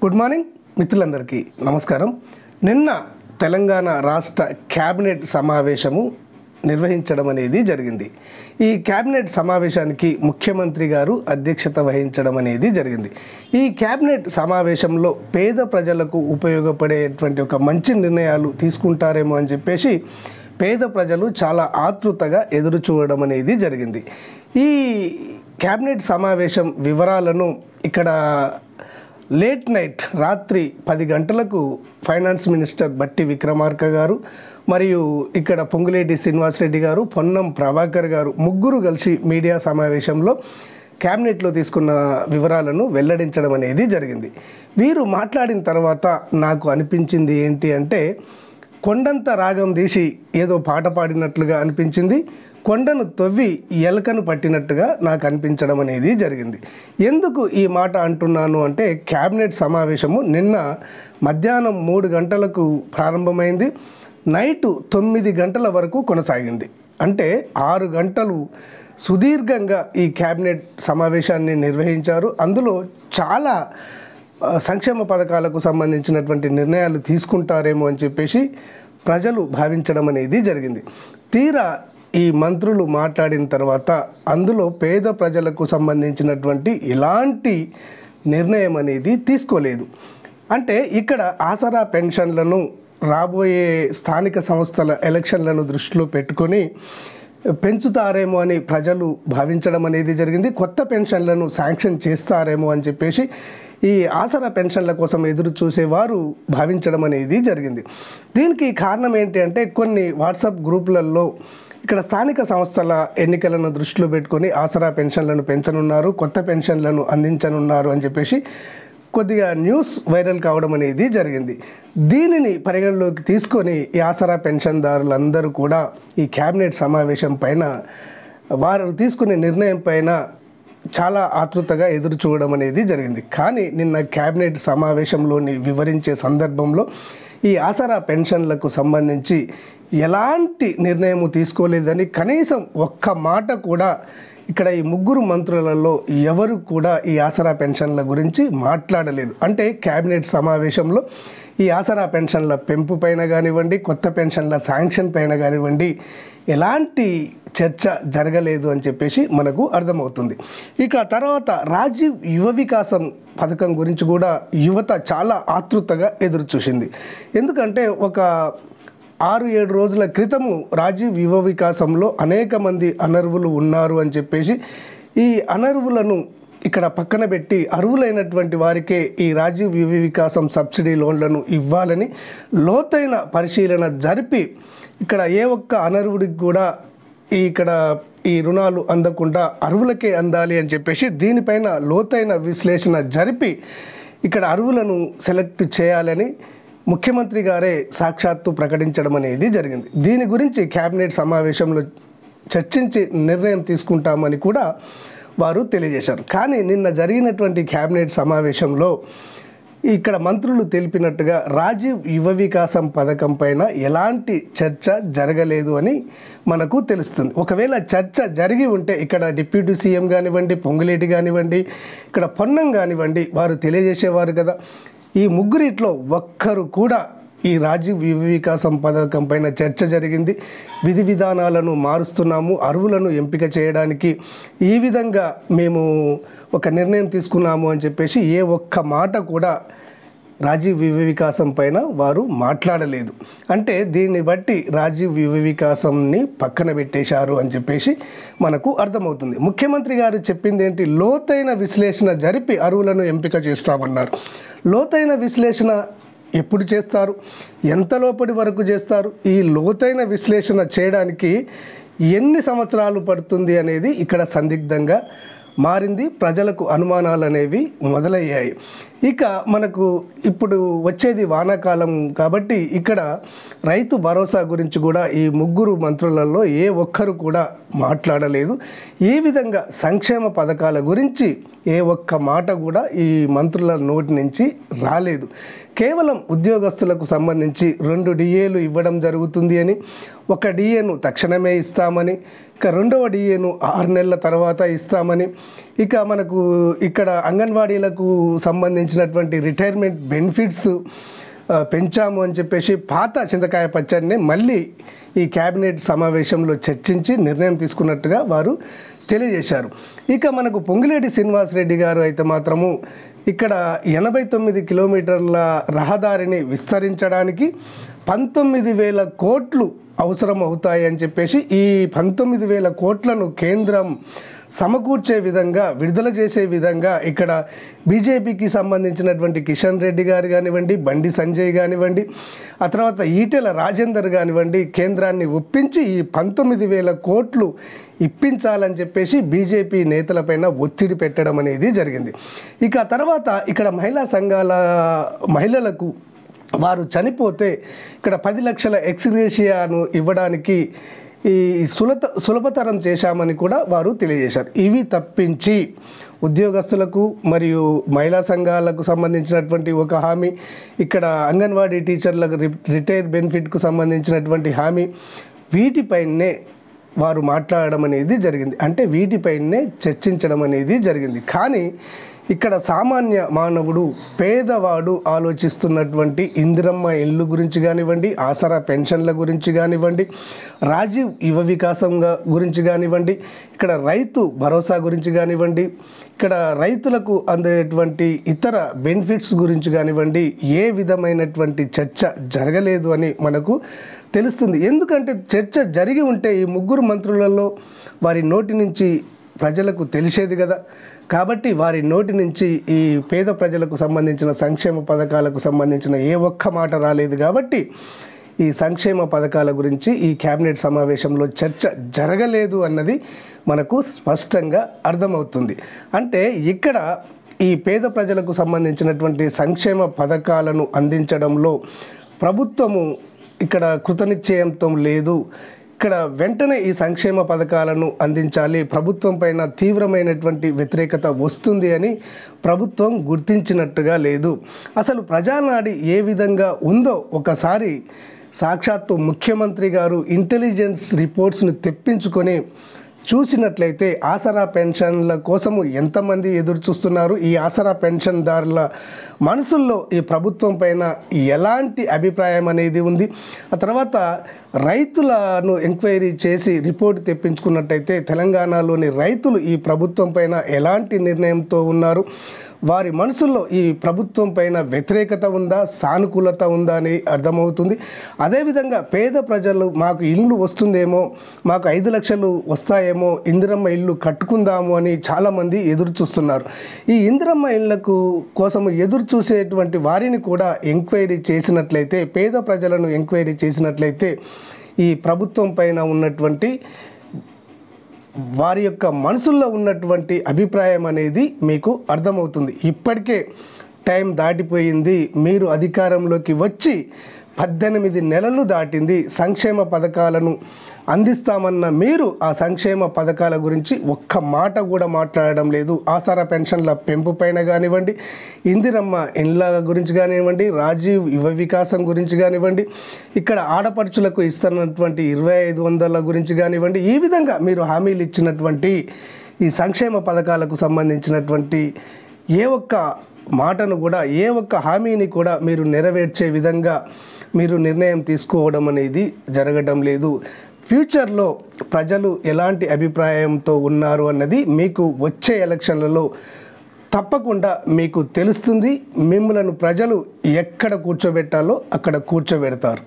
Good morning మిత్రులందరికీ నమస్కారం. నిన్న తెలంగాణ రాష్ట్ర క్యాబినెట్ సమావేశము నిర్వహించడం అనేది జరిగింది. ఈ క్యాబినెట్ సమావేశానికి ముఖ్యమంత్రి గారు అధ్యక్షత వహించడం అనేది జరిగింది. ఈ క్యాబినెట్ సమావేశంలో పేద ప్రజలకు ఉపయోగపడేటువంటి ఒక మంచి నిర్ణయాలు తీసుకుంటారేమో అని చెప్పేసి పేద ప్రజలు చాలా ఆతృతగా ఎదురు చూడడం అనేది జరిగింది. ఈ క్యాబినెట్ సమావేశం వివరాలను ఇక్కడ లేట్ నైట్ రాత్రి 10 గంటలకు ఫైనాన్స్ మినిస్టర్ బట్టి విక్రమార్క గారు మరియు ఇక్కడ పొంగులేటి శ్రీనివాసరెడ్డి గారు, పొన్నం ప్రభాకర్ గారు ముగ్గురు కలిసి మీడియా సమావేశంలో క్యాబినెట్లో తీసుకున్న వివరాలను వెల్లడించడం అనేది జరిగింది. వీరు మాట్లాడిన తర్వాత నాకు అనిపించింది ఏంటి అంటే, కొండంత రాగం తీసి ఏదో పాట పాడినట్లుగా అనిపించింది. కొండను తవ్వి ఎలకను పట్టినట్టుగా నాకు అనిపించడం అనేది జరిగింది. ఎందుకు ఈ మాట అంటున్నాను అంటే, క్యాబినెట్ సమావేశము నిన్న మధ్యాహ్నం 3 గంటలకు ప్రారంభమైంది. నైటు 9 గంటల వరకు కొనసాగింది. అంటే 6 గంటలు సుదీర్ఘంగా ఈ క్యాబినెట్ సమావేశాన్ని నిర్వహించారు. అందులో చాలా సంక్షేమ పథకాలకు సంబంధించినటువంటి నిర్ణయాలు తీసుకుంటారేమో అని చెప్పేసి ప్రజలు భావించడం అనేది జరిగింది. తీరా ఈ మంత్రులు మాట్లాడిన తర్వాత అందులో పేద ప్రజలకు సంబంధించినటువంటి ఎలాంటి నిర్ణయం అనేది తీసుకోలేదు. అంటే ఇక్కడ ఆసరా పెన్షన్లను రాబోయే స్థానిక సంస్థల ఎలక్షన్లను దృష్టిలో పెట్టుకొని పెంచుతారేమో అని ప్రజలు భావించడం అనేది జరిగింది. కొత్త పెన్షన్లను శాంక్షన్ చేస్తారేమో అని చెప్పేసి ఈ ఆసరా పెన్షన్ల కోసం ఎదురు చూసేవారు భావించడం అనేది జరిగింది. దీనికి కారణం ఏంటి అంటే, కొన్ని వాట్సాప్ గ్రూపులలో ఇక్కడ స్థానిక సంస్థల ఎన్నికలను దృష్టిలో పెట్టుకొని ఆసరా పెన్షన్లను పెంచనున్నారు, కొత్త పెన్షన్లను అందించనున్నారు అని చెప్పేసి కొద్దిగా న్యూస్ వైరల్ కావడం అనేది జరిగింది. దీనిని పరిగణలోకి తీసుకొని ఈ ఆసరా పెన్షన్దారులందరూ కూడా ఈ క్యాబినెట్ సమావేశం పైన వారు తీసుకునే నిర్ణయం పైన చాలా ఆతృతగా ఎదురు చూడడం అనేది జరిగింది. కానీ నిన్న క్యాబినెట్ సమావేశంలోని వివరించే సందర్భంలో ఈ ఆసరా పెన్షన్లకు సంబంధించి ఎలాంటి నిర్ణయము తీసుకోలేదని, కనీసం ఒక్క మాట కూడా ఇక్కడ ఈ ముగ్గురు మంత్రులలో ఎవరు కూడా ఈ ఆసరా పెన్షన్ల గురించి మాట్లాడలేదు. అంటే క్యాబినెట్ సమావేశంలో ఈ ఆసరా పెన్షన్ల పెంపు పైన కానివ్వండి, కొత్త పెన్షన్ల శాంక్షన్ పైన కానివ్వండి ఎలాంటి చర్చ జరగలేదు అని చెప్పేసి మనకు అర్థమవుతుంది. ఇక తర్వాత రాజీవ్ యువ వికాసం పథకం గురించి కూడా యువత చాలా ఆతృతగా ఎదురు చూసింది. ఎందుకంటే ఒక 6-7 రోజుల క్రితము రాజీవ్ యువ వికాసంలో అనేక మంది అనర్వులు ఉన్నారు అని చెప్పేసి ఈ అనర్వులను ఇక్కడ పక్కన పెట్టి అర్హులైనటువంటి వారికే ఈ రాజీవ్ యువ వికాసం సబ్సిడీ లోన్లను ఇవ్వాలని లోతైన పరిశీలన జరిపి ఇక్కడ ఏ ఒక్క అనర్వుడికి కూడా ఇక్కడ ఈ రుణాలు అందకుండా అర్హులకే అందాలి అని చెప్పేసి దీనిపైన లోతైన విశ్లేషణ జరిపి ఇక్కడ అర్హులను సెలెక్ట్ చేయాలని ముఖ్యమంత్రి గారే సాక్షాత్తు ప్రకటించడం అనేది జరిగింది. దీని గురించి క్యాబినెట్ సమావేశంలో చర్చించి నిర్ణయం తీసుకుంటామని కూడా వారు తెలియజేశారు. కానీ నిన్న జరిగినటువంటి క్యాబినెట్ సమావేశంలో ఇక్కడ మంత్రులు తెలిపినట్టుగా రాజీవ్ యువ వికాసం పథకం పైన ఎలాంటి చర్చ జరగలేదు అని మనకు తెలుస్తుంది. ఒకవేళ చర్చ జరిగి ఉంటే ఇక్కడ డిప్యూటీ సీఎం కానివ్వండి, పొంగులేటి కానివ్వండి, ఇక్కడ పొన్నం కానివ్వండి వారు తెలియజేసేవారు కదా. ఈ ముగ్గురిట్లో ఒక్కరు కూడా ఈ రాజీవ్ యువ వికాసం పథకం పైన చర్చ జరిగింది, విధి విధానాలను మారుస్తున్నాము, అర్హులను ఎంపిక చేయడానికి ఈ విధంగా మేము ఒక నిర్ణయం తీసుకున్నాము అని చెప్పేసి ఏ ఒక్క మాట కూడా రాజీవ్ యువ వికాసం పైన వారు మాట్లాడలేదు. అంటే దీన్ని బట్టి రాజీవ్ యువ వికాసంని పక్కన పెట్టేశారు అని చెప్పేసి మనకు అర్థమవుతుంది. ముఖ్యమంత్రి గారు చెప్పింది ఏంటి, లోతైన విశ్లేషణ జరిపి అర్హులను ఎంపిక చేస్తామన్నారు. లోతైన విశ్లేషణ ఎప్పుడు చేస్తారు, ఎంత లోపటి వరకు చేస్తారు, ఈ లోతైన విశ్లేషణ చేయడానికి ఎన్ని సంవత్సరాలు పడుతుంది అనేది ఇక్కడ సందిగ్ధంగా మారింది. ప్రజలకు అనుమానాలు అనేవి మొదలయ్యాయి. ఇక మనకు ఇప్పుడు వచ్చేది వానాకాలం కాబట్టి ఇక్కడ రైతు భరోసా గురించి కూడా ఈ ముగ్గురు మంత్రులలో ఏ ఒక్కరు కూడా మాట్లాడలేదు. ఈ విధంగా సంక్షేమ పథకాల గురించి ఏ ఒక్క మాట కూడా ఈ మంత్రుల నోటి నుంచి రాలేదు. కేవలం ఉద్యోగస్తులకు సంబంధించి 2 డిఏలు ఇవ్వడం జరుగుతుంది అని, 1 డిఏను తక్షణమే ఇస్తామని, ఇక రెండవ డిఏను 6 నెలల తర్వాత ఇస్తామని, ఇక మనకు ఇక్కడ అంగన్వాడీలకు సంబంధించినటువంటి రిటైర్మెంట్ బెనిఫిట్స్ పెంచాము అని చెప్పేసి పాత చింతకాయ పచ్చడిని మళ్ళీ ఈ క్యాబినెట్ సమావేశంలో చర్చించి నిర్ణయం తీసుకున్నట్టుగా వారు తెలియజేశారు. ఇక మనకు పొంగులేటి శ్రీనివాసరెడ్డి గారు అయితే మాత్రము ఇక్కడ 89 కిలోమీటర్ల రహదారిని విస్తరించడానికి 19,000 కోట్లు అవసరం అవుతాయి అని చెప్పేసి ఈ 19,000 కోట్లను కేంద్రం సమకూర్చే విధంగా, విడుదల చేసే విధంగా ఇక్కడ బీజేపీకి సంబంధించినటువంటి కిషన్ రెడ్డి గారు కానివ్వండి, బండి సంజయ్ కానివ్వండి, ఆ తర్వాత ఈటెల రాజేందర్ కానివ్వండి, కేంద్రాన్ని ఒప్పించి ఈ 19,000 కోట్లు ఇప్పించాలని చెప్పేసి బీజేపీ నేతలపైన ఒత్తిడి పెట్టడం అనేది జరిగింది. ఇక తర్వాత ఇక్కడ మహిళా సంఘాల మహిళలకు వారు చనిపోతే ఇక్కడ 10 లక్షల ఎక్స్గ్రేషియాను ఇవ్వడానికి ఈ సులభతరం చేశామని కూడా వారు తెలియజేశారు. ఇవి తప్పించి ఉద్యోగస్తులకు మరియు మహిళా సంఘాలకు సంబంధించినటువంటి ఒక హామీ, ఇక్కడ అంగన్వాడీ టీచర్లకు రిటైర్ బెనిఫిట్కు సంబంధించినటువంటి హామీ, వీటిపైనే వారు మాట్లాడడం అనేది జరిగింది. అంటే వీటిపైనే చర్చించడం అనేది జరిగింది. కానీ ఇక్కడ సామాన్య మానవుడు, పేదవాడు ఆలోచిస్తున్నటువంటి ఇందిరమ్మ ఇల్లు గురించి కానివ్వండి, ఆసరా పెన్షన్ల గురించి కానివ్వండి, రాజీవ్ యువ వికాసం గురించి కానివ్వండి, ఇక్కడ రైతు భరోసా గురించి కానివ్వండి, ఇక్కడ రైతులకు అందేటువంటి ఇతర బెనిఫిట్స్ గురించి కానివ్వండి, ఏ విధమైనటువంటి చర్చ జరగలేదు అని మనకు తెలుస్తుంది. ఎందుకంటే చర్చ జరిగి ఉంటే ఈ ముగ్గురు మంత్రులలో వారి నోటి నుంచి ప్రజలకు తెలిసేది కదా. కాబట్టి వారి నోటి నుంచి ఈ పేద ప్రజలకు సంబంధించిన సంక్షేమ పథకాలకు సంబంధించిన ఏ ఒక్క మాట రాలేదు. కాబట్టి ఈ సంక్షేమ పథకాల గురించి ఈ క్యాబినెట్ సమావేశంలో చర్చ జరగలేదు అన్నది మనకు స్పష్టంగా అర్థమవుతుంది. అంటే ఇక్కడ ఈ పేద ప్రజలకు సంబంధించినటువంటి సంక్షేమ పథకాలను అందించడంలో ప్రభుత్వము ఇక్కడ కృతనిశ్చయంతో లేదు. ఇక్కడ వెంటనే ఈ సంక్షేమ పథకాలను అందించాలి, ప్రభుత్వం పైన తీవ్రమైనటువంటి వ్యతిరేకత వస్తుంది అని ప్రభుత్వం గుర్తించినట్టుగా లేదు. అసలు ప్రజానాడి ఏ విధంగా ఉందో ఒకసారి సాక్షాత్తు ముఖ్యమంత్రి గారు ఇంటెలిజెన్స్ రిపోర్ట్స్ను తెప్పించుకొని చూసినట్లయితే ఆసరా పెన్షన్ల కోసము ఎంతమంది ఎదురు చూస్తున్నారు, ఈ ఆసరా పెన్షన్దారుల మనసుల్లో ఈ ప్రభుత్వం పైన ఎలాంటి అభిప్రాయం అనేది ఉంది, ఆ తర్వాత రైతులను ఎంక్వైరీ చేసి రిపోర్ట్ తెప్పించుకున్నట్టయితే తెలంగాణలోని రైతులు ఈ ప్రభుత్వం పైన ఎలాంటి నిర్ణయంతో ఉన్నారు, వారి మనసుల్లో ఈ ప్రభుత్వం పైన వ్యతిరేకత ఉందా, సానుకూలత ఉందా అని అర్థమవుతుంది. అదేవిధంగా పేద ప్రజలు మాకు ఇల్లు వస్తుందేమో, మాకు 5 లక్షలు వస్తాయేమో, ఇందిరమ్మ ఇల్లు కట్టుకుందాము అని చాలామంది ఎదురు చూస్తున్నారు. ఈ ఇందిరమ్మ ఇళ్లకు కోసము ఎదురు చూసేటువంటి వారిని కూడా ఎంక్వైరీ చేసినట్లయితే, పేద ప్రజలను ఎంక్వైరీ చేసినట్లయితే ఈ ప్రభుత్వం పైన ఉన్నటువంటి వారి యొక్క మనసుల్లో ఉన్నటువంటి అభిప్రాయం అనేది మీకు అర్థమవుతుంది. ఇప్పటికే టైం దాటిపోయింది, మీరు అధికారంలోకి వచ్చి 18 నెలలు దాటింది. సంక్షేమ పథకాలను అందిస్తామన్న మీరు ఆ సంక్షేమ పథకాల గురించి ఒక్క మాట కూడా మాట్లాడడం లేదు. ఆసరా పెన్షన్ల పెంపు పైన కానివ్వండి, ఇందిరమ్మ ఇండ్ల గురించి కానివ్వండి, రాజీవ్ యువ వికాసం గురించి కానివ్వండి, ఇక్కడ ఆడపడుచులకు ఇస్తున్నటువంటి 2500 గురించి కానివ్వండి, ఈ విధంగా మీరు హామీలు ఇచ్చినటువంటి ఈ సంక్షేమ పథకాలకు సంబంధించినటువంటి ఏ ఒక్క మాటను కూడా, ఏ ఒక్క హామీని కూడా మీరు నెరవేర్చే విధంగా మీరు నిర్ణయం తీసుకోవడం అనేది జరగడం లేదు. ఫ్యూచర్లో ప్రజలు ఎలాంటి అభిప్రాయంతో ఉన్నారు అన్నది మీకు వచ్చే ఎలక్షన్లలో తప్పకుండా మీకు తెలుస్తుంది. మిమ్మలను ప్రజలు ఎక్కడ కూర్చోబెట్టాలో అక్కడ కూర్చోబెడతారు.